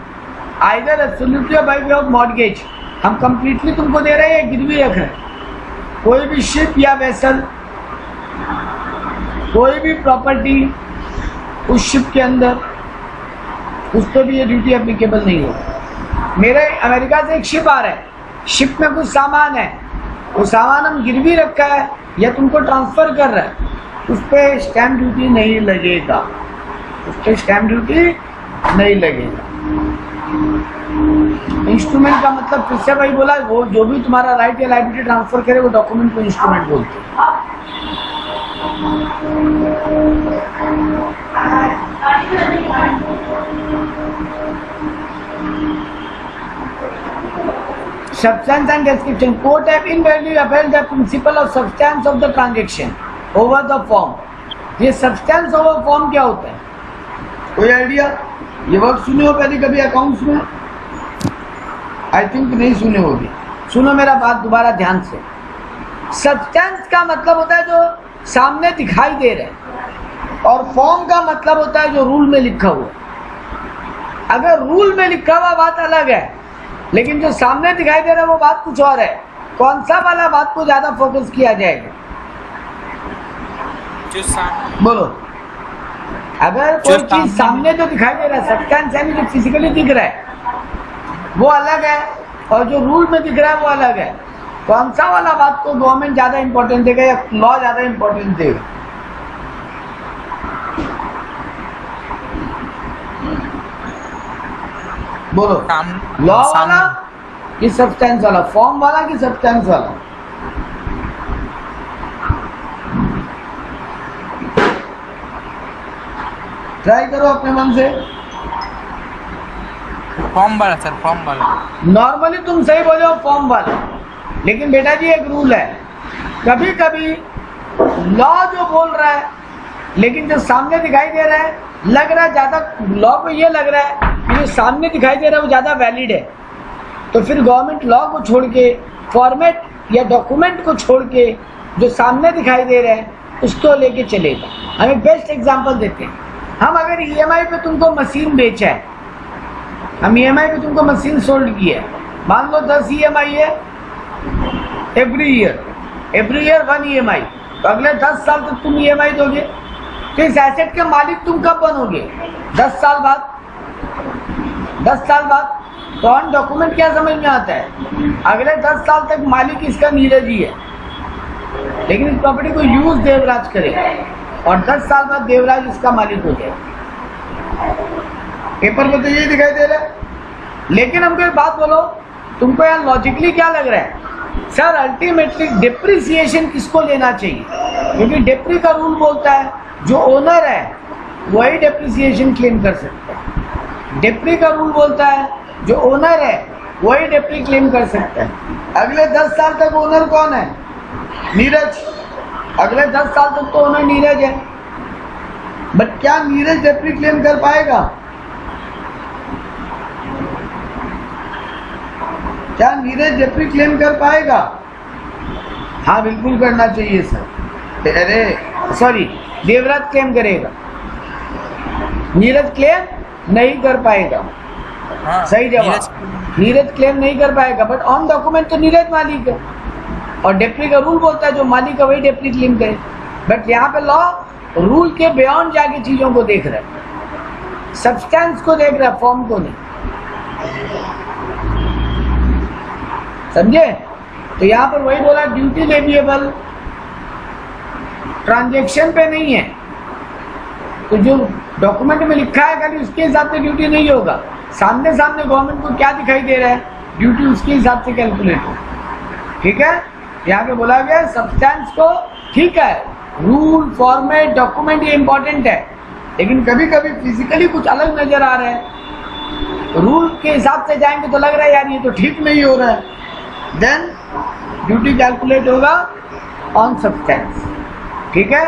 either absolutely or by way of mortgage, हम कंप्लीटली तुमको दे रहे हैं या गिरवी रख रहे हैं। कोई भी शिप या वेसल, कोई भी प्रॉपर्टी उस शिप के अंदर, उस पर भी ये ड्यूटी एप्लीकेबल नहीं होगा। मेरे अमेरिका से एक शिप आ रहा है, शिप में कुछ सामान है, वो सामान हम गिरवी रखा है या तुमको ट्रांसफर कर रहा है, उस पर स्टैम्प ड्यूटी नहीं लगेगा, उस पर स्टैम्प ड्यूटी नहीं लगेगा। इंस्ट्रूमेंट का मतलब फिर से भाई बोला, वो जो भी तुम्हारा राइट या लायबिलिटी ट्रांसफर करे वो डॉक्यूमेंट को इंस्ट्रूमेंट बोलते हैं। Substance and description. Court have invariably upheld the principle of substance of the transaction over the form। ये substance over form क्या होता है? कोई आइडिया? ये वर्ड सुने हो पहले कभी अकाउंट्स में? आई थिंक नहीं सुने होगी। सुनो मेरा बात दोबारा ध्यान से। सब्सटेंस का मतलब होता है जो सामने दिखाई दे रहा है, और फॉर्म का मतलब होता है जो रूल में लिखा हुआ। अगर रूल में लिखा हुआ बात अलग है, लेकिन जो सामने दिखाई दे रहा है वो बात कुछ और है। कौन सा वाला बात को ज्यादा फोकस किया जाएगा? जो सामने बोलो। अगर कोई चीज सामने जो दिखाई दे रहा है, सब्सटेंस यानी जो फिजिकली दिख रहा है वो अलग है, और जो रूल में दिख रहा है वो अलग है। कौन सा वाला बात को गवर्नमेंट ज्यादा इंपॉर्टेंस देगा या लॉ ज्यादा इंपॉर्टेंस देगा? बोलो, लॉ वाला कि सब्सटेंस वाला, फॉर्म वाला कि सब्सटेंस वाला? ट्राई करो अपने मन से। फॉर्म वाला सर, फॉर्म वाला। नॉर्मली तुम सही बोले हो, फॉर्म वाला, लेकिन बेटा जी एक रूल है, कभी कभी लॉ जो बोल रहा है लेकिन जो सामने दिखाई दे रहा है, लग रहा है ज्यादा, लॉ को ये लग रहा है कि जो सामने दिखाई दे रहा है वो ज्यादा वैलिड है, तो फिर गवर्नमेंट लॉ को छोड़ के, फॉर्मेट या डॉक्यूमेंट को छोड़ के जो सामने दिखाई दे रहे हैं उसको लेके चलेगा। हम एक बेस्ट एग्जांपल देते हैं। हम अगर ईएमआई पे तुमको मशीन बेचा है, हम ईएमआई पे तुमको मशीन सोल्ड की है, मान लो 10 ईएमआई है एवरी ईयर 1 ईएमआई, तो अगले 10 साल तक तुम ईएमआई दोगे। तो इस एसेट के मालिक तुम कब बनोगे? 10 साल बाद। 10 साल बाद तो ऑन डॉक्यूमेंट क्या समझ में आता है? अगले 10 साल तक मालिक इसका नीरज ही है, लेकिन इस प्रॉपर्टी को यूज देवराज करेगा, और 10 साल बाद देवराज इसका मालिक हो जाएगा। पेपर में तो यही दिखाई दे रहा है। लेकिन हमको एक बात बोलो, तुमको यहाँ लॉजिकली क्या लग रहा है? सर अल्टीमेटली डिप्रिसिएशन किसको लेना चाहिए? क्योंकि डेप्री का रूल बोलता है जो ओनर है वही डिप्रिसिएशन क्लेम कर सकता है। डेप्री का रूल बोलता है जो ओनर है वही डेप्री क्लेम कर सकता है। अगले 10 साल तक ओनर कौन है? नीरज। अगले 10 साल तक तो ओनर नीरज है, बट क्या नीरज डेप्री क्लेम कर पाएगा? क्या नीरज डेप्री क्लेम कर पाएगा? हाँ बिल्कुल करना चाहिए सर। अरे सॉरी, देवराज क्लेम करेगा, नीरज क्लेम नहीं कर पाएगा। हाँ, सही जवाब, नीरज क्लेम नहीं कर पाएगा, बट ऑन डॉक्यूमेंट तो नीरज मालिक है, और डेप्री का रूल बोलता है जो मालिक है वही डेप्री क्लेम करे। बट यहाँ पे लॉ रूल के बियॉन्ड जाके चीजों को देख रहा है, सब्सटेंस को देख रहा है, फॉर्म को नहीं। समझे? तो यहाँ पर वही बोला, ड्यूटी लेविएबल ट्रांजैक्शन पे नहीं है, तो जो डॉक्यूमेंट में लिखा है खाली उसके हिसाब से ड्यूटी नहीं होगा। सामने सामने गवर्नमेंट को क्या दिखाई दे रहा है, ड्यूटी उसके हिसाब से कैलकुलेट हो। ठीक है? यहाँ पे बोला गया सब्सटेंस को, ठीक है, रूल फॉर्मेट डॉक्यूमेंट ये इंपॉर्टेंट है, लेकिन कभी कभी फिजिकली कुछ अलग नजर आ रहा है, रूल के हिसाब से जाएंगे तो लग रहा है यार ये तो ठीक नहीं हो रहा है, देन ड्यूटी कैलकुलेट होगा ऑन सब्सटेंस। ठीक है?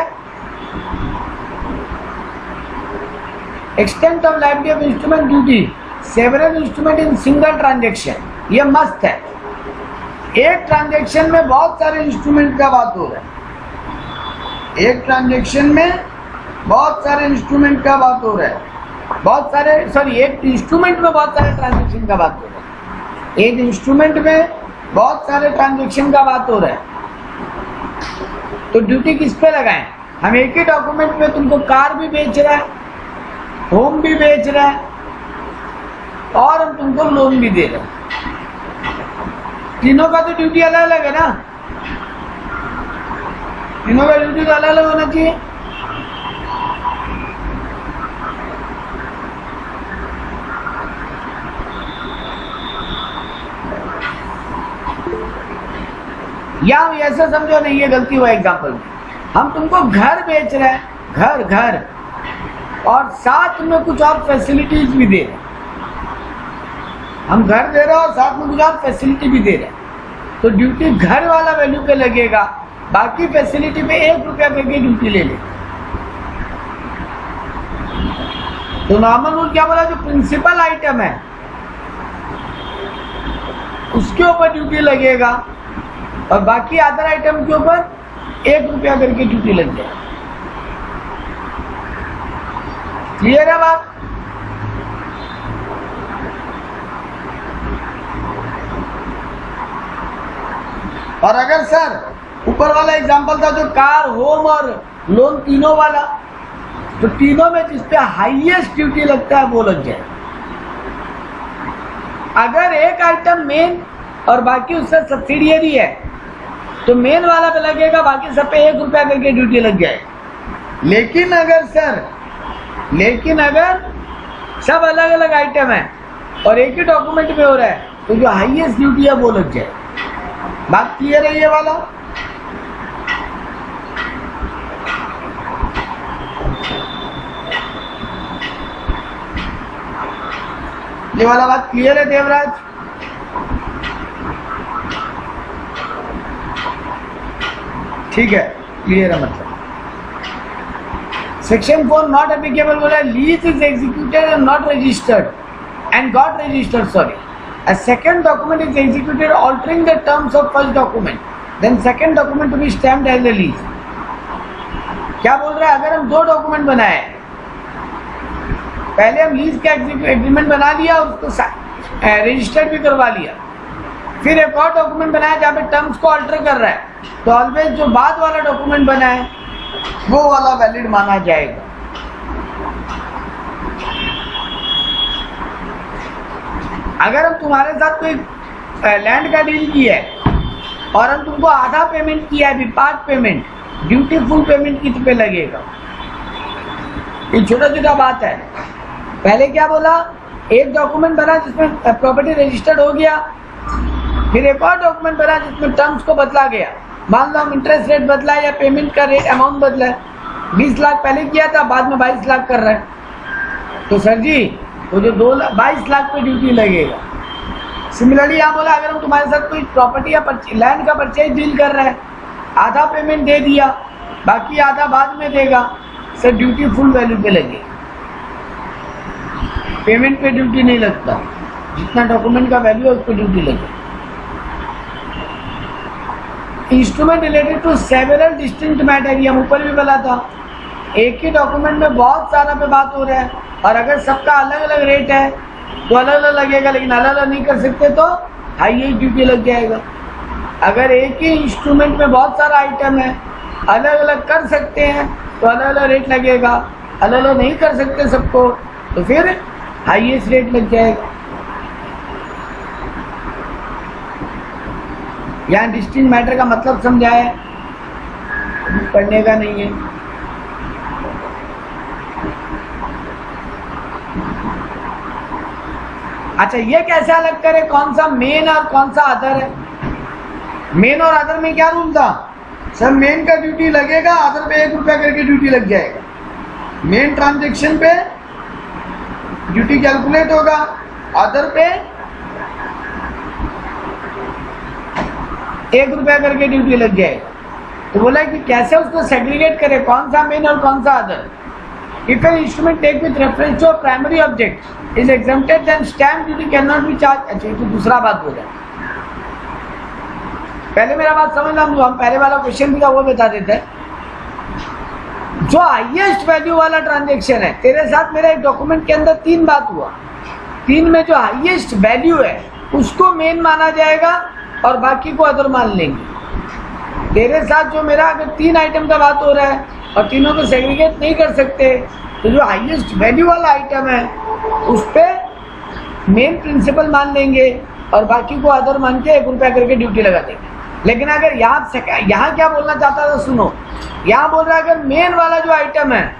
Extent of liability of instrument duty, several instrument in single transaction, ये मस्त है। एक ट्रांजेक्शन में बहुत सारे इंस्ट्रूमेंट का बात हो रहा है, एक ट्रांजेक्शन में बहुत सारे इंस्ट्रूमेंट का बात हो रहा है, बहुत सारे सॉरी एक इंस्ट्रूमेंट में बहुत सारे ट्रांजेक्शन का बात हो रहा है, एक इंस्ट्रूमेंट में बहुत सारे ट्रांजेक्शन का बात हो रहा है। तो ड्यूटी किस पे लगाएं? हम एक ही डॉक्यूमेंट में तुमको कार भी बेच रहा है, होम भी बेच रहा है, और हम तुमको लोन भी दे रहे हैं। तीनों का तो ड्यूटी अलग अलग है ना, तीनों का ड्यूटी तो अलग अलग होना चाहिए। या ऐसा समझो नहीं, ये गलती हुआ एग्जाम्पल में, हम तुमको घर बेच रहे हैं, घर और साथ में कुछ और फैसिलिटीज भी दे रहे हैं। हम घर दे रहे हैं और साथ में कुछ और फैसिलिटी भी दे रहे हैं, तो ड्यूटी घर वाला वैल्यू पे लगेगा, बाकी फैसिलिटी पे 1 रुपया पे की ड्यूटी ले ले। तो नॉर्मल रूल क्या बोला, जो प्रिंसिपल आइटम है उसके ऊपर ड्यूटी लगेगा, और बाकी अदर आइटम के ऊपर ₹1 करके ड्यूटी लग जाए। क्लियर है बात? और अगर सर ऊपर वाला एग्जांपल था जो कार, होम और लोन तीनों वाला, तो तीनों में जिस पे हाईएस्ट ड्यूटी लगता है वो लग जाए। अगर एक आइटम मेन और बाकी उससे सब्सिडियरी है तो मेन वाला पे लगेगा, बाकी सब पे ₹1 करके ड्यूटी लग जाए। लेकिन अगर सब अलग अलग आइटम है और एक ही डॉक्यूमेंट में हो रहा है तो जो हाईएस्ट ड्यूटी है वो लग जाए। बात क्लियर है ये वाला? ये वाला बात क्लियर है देवराज? ठीक है, क्लियर है। मतलब सेक्शन 4 नॉट एप्लीकेबल बोला, lease is executed and not registered and got registered, sorry, a second document is executed altering the terms of first document, then second document to be stamped as a lease। क्या बोल रहा है? अगर हम 2 डॉक्यूमेंट बनाए, पहले हम लीज का एग्रीमेंट बना लिया, उसको रजिस्टर्ड भी करवा लिया, फिर एक और डॉक्यूमेंट बनाया जहाँ पे टर्म्स को अल्टर कर रहा है, तो ऑलवेज जो बाद वाला डॉक्यूमेंट बना है वो वाला वैलिड माना जाएगा। अगर हम तुम्हारे साथ कोई लैंड का डील किया है और हम तुमको आधा पेमेंट किया है, part payment, duty full payment किस पे लगेगा? ये छोटा छोटा बात है। पहले क्या बोला? एक डॉक्यूमेंट बना जिसमें प्रॉपर्टी रजिस्टर्ड हो गया, फिर एक और डॉक्यूमेंट बना जिसमें टर्म्स को बदला गया। मान लो हम इंटरेस्ट रेट बदला या पेमेंट का रेट अमाउंट बदला है, 20 लाख पहले किया था, बाद में 22 लाख कर रहा है, तो सर जी वो जो 22 लाख पे ड्यूटी लगेगा। सिमिलरली यहाँ बोला अगर हम तुम्हारे साथ कोई प्रॉपर्टी या लैंड का परचेज डील कर रहे हैं, आधा पेमेंट दे दिया, बाकी आधा बाद में देगा, सर ड्यूटी फुल वैल्यू पे लगेगी, पेमेंट पे ड्यूटी नहीं लगता, जितना डॉक्यूमेंट का वैल्यू है उस पर ड्यूटी लगेगी। Instrument related to several distinct matter, ये हम ऊपर भी बोला था, एक ही डॉक्यूमेंट में बहुत सारा पे बात हो रहा है और अगर सबका अलग अलग रेट है तो अलग अलग लगेगा, लेकिन अलग अलग नहीं कर सकते तो हाईएस्ट ड्यूटी लग जाएगा। अगर एक ही इंस्ट्रूमेंट में बहुत सारा आइटम है, अलग अलग कर सकते हैं तो अलग अलग रेट लगेगा, अलग अलग नहीं कर सकते सबको तो फिर हाईएस्ट रेट लग जाएगा। यहाँ डिस्टिंक्ट मैटर का मतलब समझाया, पढ़ने का नहीं है। अच्छा, ये कैसे अलग करें कौन सा मेन और कौन सा अदर है? मेन और अदर में क्या रूल था? सर मेन का ड्यूटी लगेगा, अदर पे ₹1 करके ड्यूटी लग जाएगा। मेन ट्रांजैक्शन पे ड्यूटी कैलकुलेट होगा, अदर पे ₹1 करके ड्यूटी लग जाएगा। तो बोला कि कैसे उसको सेग्रीगेट करें, कौन सा मेन और कौन सा other. If an instrument take with reference to a primary object is exempted, then stamp duty cannot be charged। अच्छा, ये तो दूसरा बात बोला। पहले मेरा बात समझना, हम पहले वाला क्वेश्चन भी था वो बता देते हैं। जो हाईएस्ट वैल्यू वाला ट्रांजेक्शन है, तेरे साथ मेरा एक डॉक्यूमेंट के अंदर 3 बात हुआ, 3 में जो हाईएस्ट वैल्यू है उसको मेन माना जाएगा और बाकी को अदर मान लेंगे। तेरे साथ जो मेरा अगर 3 आइटम का बात हो रहा है और तीनों को सेग्रीगेट नहीं कर सकते, तो जो हाईएस्ट वैल्यू वाला आइटम है उस पे मेन प्रिंसिपल मान लेंगे और बाकी को अदर मान के ₹1 करके ड्यूटी लगा देंगे। लेकिन अगर यहाँ क्या बोलना चाहता था सुनो, यहाँ बोल रहा है अगर मेन वाला जो आइटम है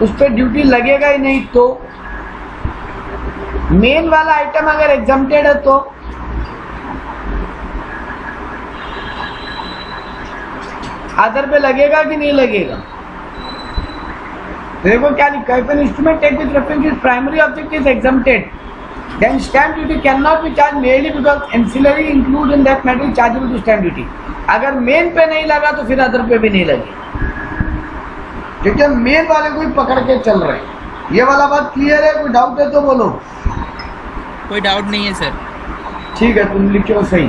उस पर ड्यूटी लगेगा ही नहीं, तो मेन वाला आइटम अगर एग्जम्प्टेड है तो अदर पे लगेगा कि नहीं लगेगा? देखो क्या लिखा है, when instrument take with reference to its primary object is exempted, then stamp duty cannot be charged merely because ancillary include in that matter is chargeable to stamp duty। अगर मेन पे नहीं लगा तो फिर अदर पे भी नहीं लगे, क्योंकि मेन वाले को ही पकड़ के चल रहे हैं। ये वाला बात क्लियर है? कोई डाउट है तो बोलो। कोई डाउट नहीं है सर। ठीक है, तुम लिखो सही।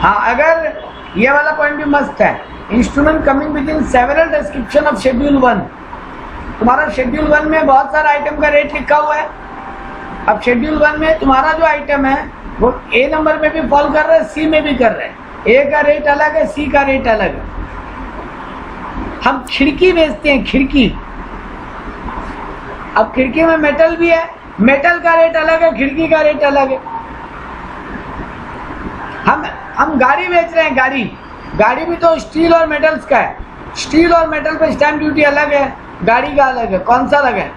हाँ, अगर ये वाला पॉइंट भी मस्त है, instrument coming with in several description of schedule 1। तुम्हारा शेड्यूल 1 में बहुत सारा आइटम का रेट लिखा हुआ है। अब शेड्यूल 1 में तुम्हारा जो आइटम है वो ए नंबर में भी फॉल कर रहा है, सी में भी कर रहा है। ए का रेट अलग है, सी का रेट अलग है। हम खिड़की बेचते हैं, खिड़की। अब खिड़की में मेटल भी है, मेटल का रेट अलग है, खिड़की का रेट अलग है। हम गाड़ी बेच रहे हैं, गाड़ी भी तो स्टील और मेटल्स का है। स्टील और मेटल पे स्टैम्प ड्यूटी अलग है, गाड़ी का अलग है। कौन सा अलग है?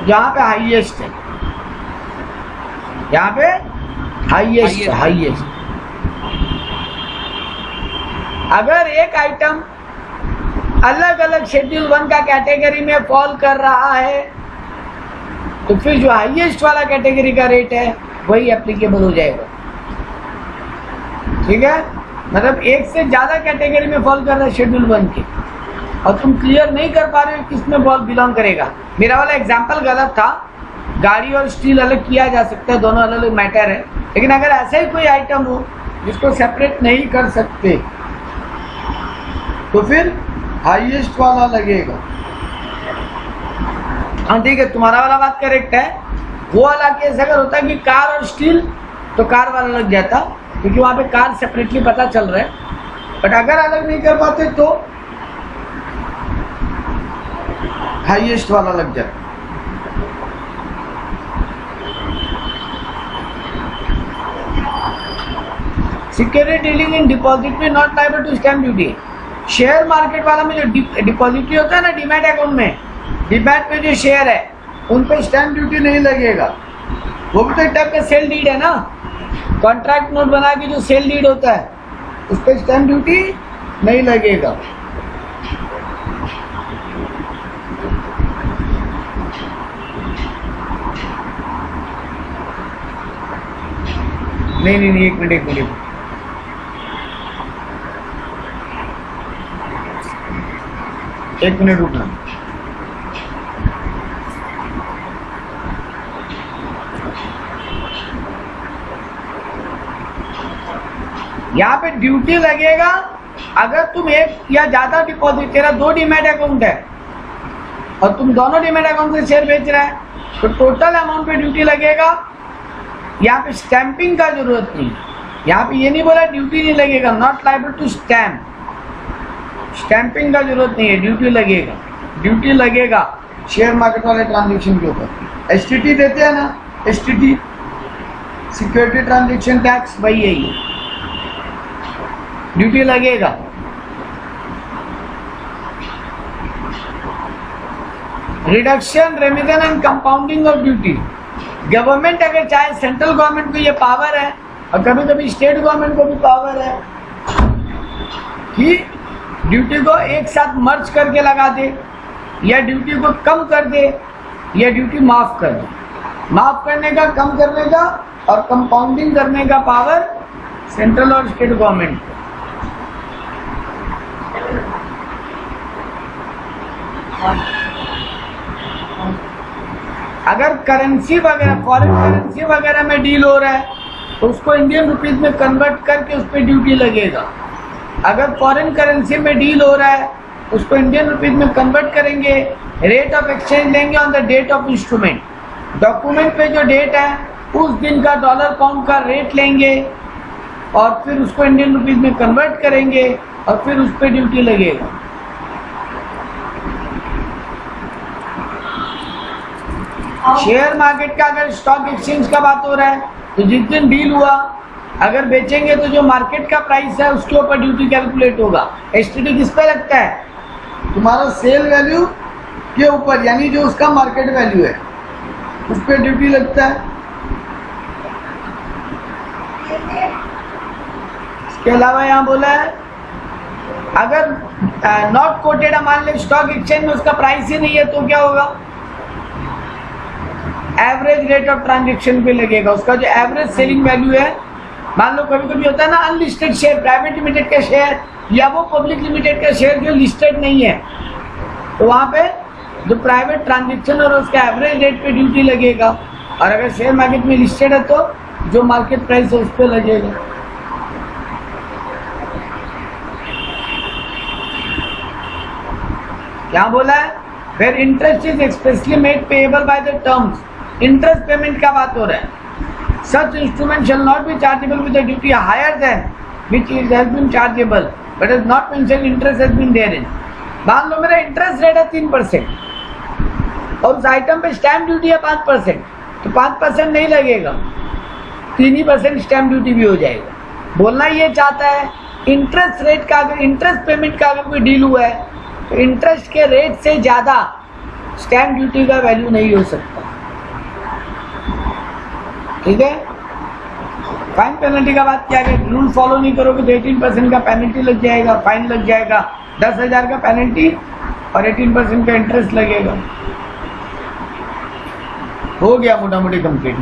जहां पे हाईएस्ट है, यहाँ पे हाईएस्ट। अगर एक आइटम अलग अलग शेड्यूल 1 का कैटेगरी में फॉल कर रहा है तो फिर जो हाईएस्ट वाला कैटेगरी का रेट है वही एप्लीकेबल हो जाएगा। ठीक है, मतलब एक से ज्यादा कैटेगरी में फॉल कर रहा है शेड्यूल 1 के, और तुम क्लियर नहीं कर पा रहे हो किसमें फॉल बिलोंग करेगा। मेरा वाला एग्जांपल गलत था, गाड़ी और स्टील अलग किया जा सकता है, दोनों अलग अलग मैटर है। लेकिन अगर ऐसा ही कोई आइटम हो जिसको सेपरेट नहीं कर सकते तो फिर हाईएस्ट वाला लगेगा। हाँ ठीक है, तुम्हारा वाला बात करेक्ट है। वो वाला केस अगर होता कि कार और स्टील तो कार वाला लग जाता, क्योंकि वहां पे कार सेपरेटली पता चल रहा है। बट अगर अलग नहीं कर पाते तो हाईएस्ट वाला लग जाता। Security dealing in depository not liable to stamp duty. Share market वाला में जो डिपॉजिटरी होता है ना, डीमैट अकाउंट में, डीमैट में जो शेयर है उन पे स्टैम्प ड्यूटी नहीं लगेगा। वो भी तो एक टाइप का सेल डीड है ना, कॉन्ट्रैक्ट नोट बना के जो सेल डीड होता है उस पर स्टैम्प ड्यूटी नहीं लगेगा। नहीं, एक मिनट रुकना। यहाँ पे ड्यूटी लगेगा अगर तुम एक या ज्यादा डिपॉजिट, तेरा 2 डीमैट अकाउंट है और तुम दोनों डीमैट अकाउंट से शेयर बेच रहे हैं तो टोटल अमाउंट पे ड्यूटी लगेगा। यहाँ पे स्टैंपिंग का जरूरत नहीं, यहाँ पे ये नहीं बोला ड्यूटी नहीं लगेगा, not liable to stamp. Stamping का जरूरत नहीं है, ड्यूटी लगेगा शेयर मार्केट वाले ट्रांजेक्शन के ऊपर। एसटीटी देते हैं ना, एसटीटी सिक्योरिटी ट्रांजेक्शन टैक्स, वही है ये, ड्यूटी लगेगा। Reduction, रेमिशन and compounding of duty. Government अगर चाहे, सेंट्रल गवर्नमेंट को ये पावर है और कभी कभी स्टेट गवर्नमेंट को भी पावर है कि ड्यूटी को एक साथ मर्ज करके लगा दे, या ड्यूटी को कम कर दे, या ड्यूटी माफ कर दे। माफ करने का, कम करने का और कंपाउंडिंग करने का पावर सेंट्रल और स्टेट गवर्नमेंट को। अगर करेंसी वगैरह, फॉरेन करेंसी वगैरह में डील हो रहा है तो उसको इंडियन रुपीज में कन्वर्ट करके उस पर ड्यूटी लगेगा। अगर फॉरेन करेंसी में डील हो रहा है उसको इंडियन रुपीज में कन्वर्ट करेंगे, रेट ऑफ एक्सचेंज लेंगे on the date of instrument. Document पे जो डेट है उस दिन का डॉलर पाउंड का रेट लेंगे और फिर उसको इंडियन रुपीज में कन्वर्ट करेंगे और फिर उस पर ड्यूटी लगेगा। शेयर मार्केट का अगर स्टॉक एक्सचेंज का बात हो रहा है तो जिस दिन डील हुआ अगर बेचेंगे तो जो मार्केट का प्राइस है उसके ऊपर ड्यूटी कैलकुलेट होगा। एसटीडी किस पे लगता है? तुम्हारा सेल वैल्यू के ऊपर, यानी जो उसका मार्केट वैल्यू है उस पर ड्यूटी लगता है। इसके अलावा यहाँ बोला है अगर नॉट कोटेड, मान ले स्टॉक एक्सचेंज में उसका प्राइस ही नहीं है तो क्या होगा? एवरेज रेट ऑफ ट्रांजेक्शन पे लगेगा। उसका जो एवरेज सेलिंग वैल्यू है, मान लो कभी कभी होता है ना अनलिस्टेड शेयर, प्राइवेट लिमिटेड का शेयर या वो पब्लिक लिमिटेड का शेयर जो लिस्टेड नहीं है, तो वहां पे जो प्राइवेट ट्रांजेक्शन और उसका एवरेज रेट पे ड्यूटी लगेगा, और अगर शेयर मार्केट में लिस्टेड है तो जो मार्केट प्राइस है उस पर लगेगा। क्या बोला है? फिर interest is expressly made payable by the terms, interest payment का बात हो रहा है। Such instrument shall not be chargeable with a duty higher than which it has been chargeable, but is not mentioned interest has been therein. मान लो मेरा इंटरेस्ट रेट है 3% और उस आइटम पे स्टैम्प ड्यूटी है 5%, तो 5% नहीं लगेगा, 3% स्टैम्प ड्यूटी भी हो जाएगा। बोलना ये चाहता है इंटरेस्ट रेट का, अगर इंटरेस्ट पेमेंट का अगर कोई डील हुआ है तो इंटरेस्ट के रेट से ज़्यादा स्टैम्प ड्यूटी का वैल्यू नहीं हो सकता। ठीक है। फाइन पेनल्टी का बात किया गया, रूल फॉलो नहीं करोगे तो 18% का पेनल्टी लग जाएगा, फाइन लग जाएगा, 10,000 का पेनल्टी और 18% का इंटरेस्ट लगेगा। हो गया मोटा मोटी कंप्लीट।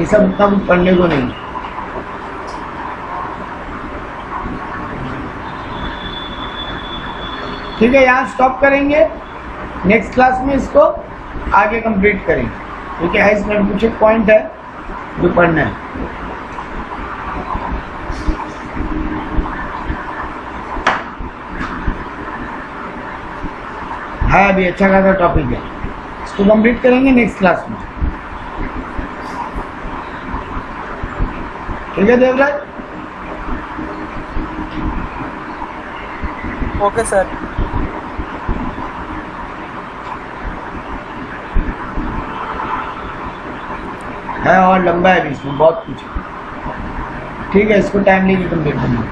ये सब उतना कुछ पढ़ने को नहीं। ठीक है, यहाँ स्टॉप करेंगे, नेक्स्ट क्लास में इसको आगे कंप्लीट करेंगे, क्योंकि इसमें कुछ एक पॉइंट है जो पढ़ना है। अभी अच्छा खासा टॉपिक है, इसको कंप्लीट करेंगे नेक्स्ट क्लास में। ठीक है देवराज? Okay sir. है और लंबा है, बीच में बहुत कुछ। ठीक है, इसको टाइम लेके कंप्लीट करना।